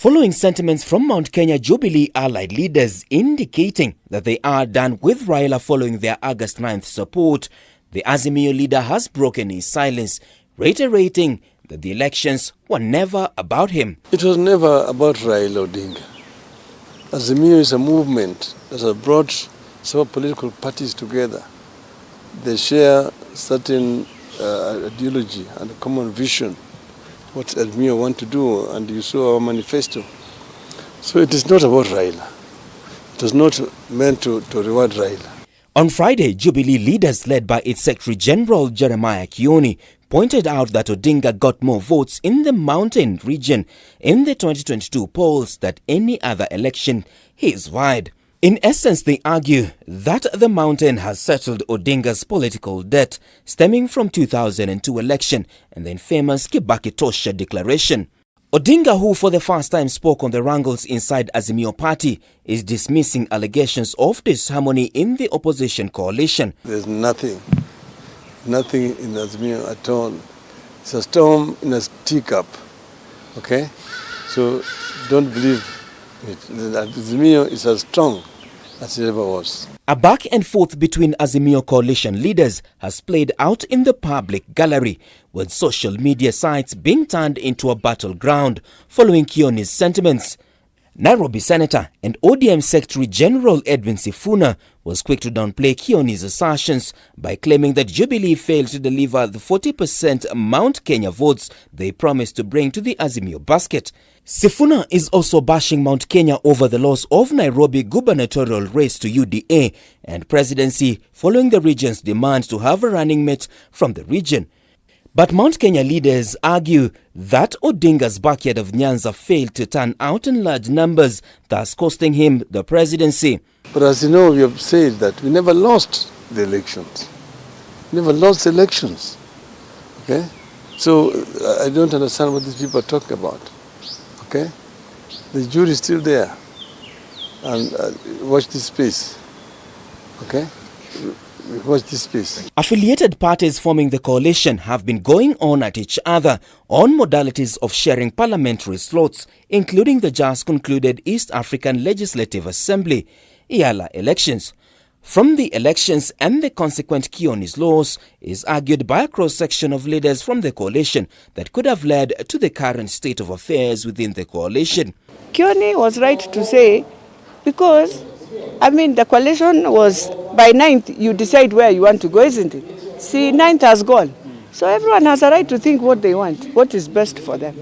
following sentiments from Mount Kenya Jubilee allied leaders indicating that they are done with Raila following their August 9th support, the Azimio leader has broken his silence, reiterating that the elections were never about him. It was never about Raila Odinga. Azimio is a movement that has brought several political parties together. They share certain ideology and a common vision, what Azimio want to do, and you saw our manifesto. So it is not about Raila. It was not meant to reward Raila. On Friday, Jubilee leaders led by its Secretary General Jeremiah Kioni pointed out that Odinga got more votes in the mountain region in the 2022 polls than any other election wide. In essence, they argue that the mountain has settled Odinga's political debt stemming from 2002 election and the infamous Kibaki Tosha declaration. Odinga, who for the first time spoke on the wrangles inside Azimio party, is dismissing allegations of disharmony in the opposition coalition. There's nothing in Azimio at all. It's a storm in a teacup, okay? So don't believe it. Azimio is as strong as it ever was. A back and forth between Azimio coalition leaders has played out in the public gallery, with social media sites being turned into a battleground following Kioni's sentiments. Nairobi Senator and ODM Secretary General Edwin Sifuna was quick to downplay Kioni's assertions by claiming that Jubilee failed to deliver the 40% Mount Kenya votes they promised to bring to the Azimio basket. Sifuna is also bashing Mount Kenya over the loss of Nairobi gubernatorial race to UDA and presidency following the region's demand to have a running mate from the region. But Mount Kenya leaders argue that Odinga's backyard of Nyanza failed to turn out in large numbers, thus costing him the presidency. But as you know, we have said that we never lost the elections. Never lost elections. Okay? So I don't understand what these people are talking about. Okay? The jury is still there. And watch this space. Okay? Watch this space. Affiliated parties forming the coalition have been going on at each other on modalities of sharing parliamentary slots, including the just concluded East African Legislative Assembly (EALA) elections. From the elections and the consequent Kioni's loss is argued by a cross-section of leaders from the coalition that could have led to the current state of affairs within the coalition. Kioni was right to say, because the coalition was, by 9th, you decide where you want to go, isn't it? See, 9th has gone. So everyone has a right to think what they want, what is best for them.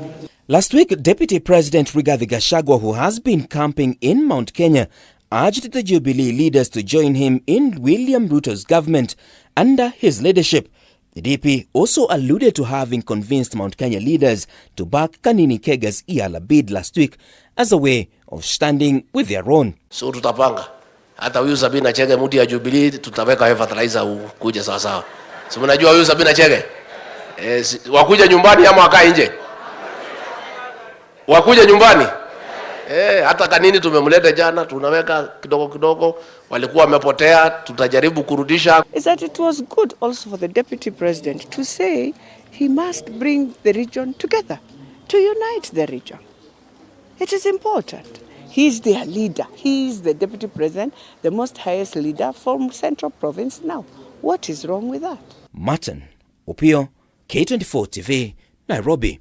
Last week, Deputy President Rigathi Gachagua, who has been camping in Mount Kenya, urged the Jubilee leaders to join him in William Ruto's government under his leadership. The DP also alluded to having convinced Mount Kenya leaders to back Kanini Kega's EALA bid last week as a way of standing with their own. So tutapanga. Hata huyu Sabina Chege mtu ya Jubilee tutaweka fertilizer kuja sawa sawa. Si mnajua huyu Sabina Chege? Wakuja nyumbani ama wakaa nje? Wakuja nyumbani? Hata Kanini tumemleta jana, tunaweka kidogo kidogo, walikuwa wamepotea, tutajaribu kurudisha. Is that it was good also for the deputy president to say he must bring the region together, to unite the region. It is important. He is their leader. He is the deputy president, the most highest leader from Central Province now. What is wrong with that? Martin Opio, K24 TV, Nairobi.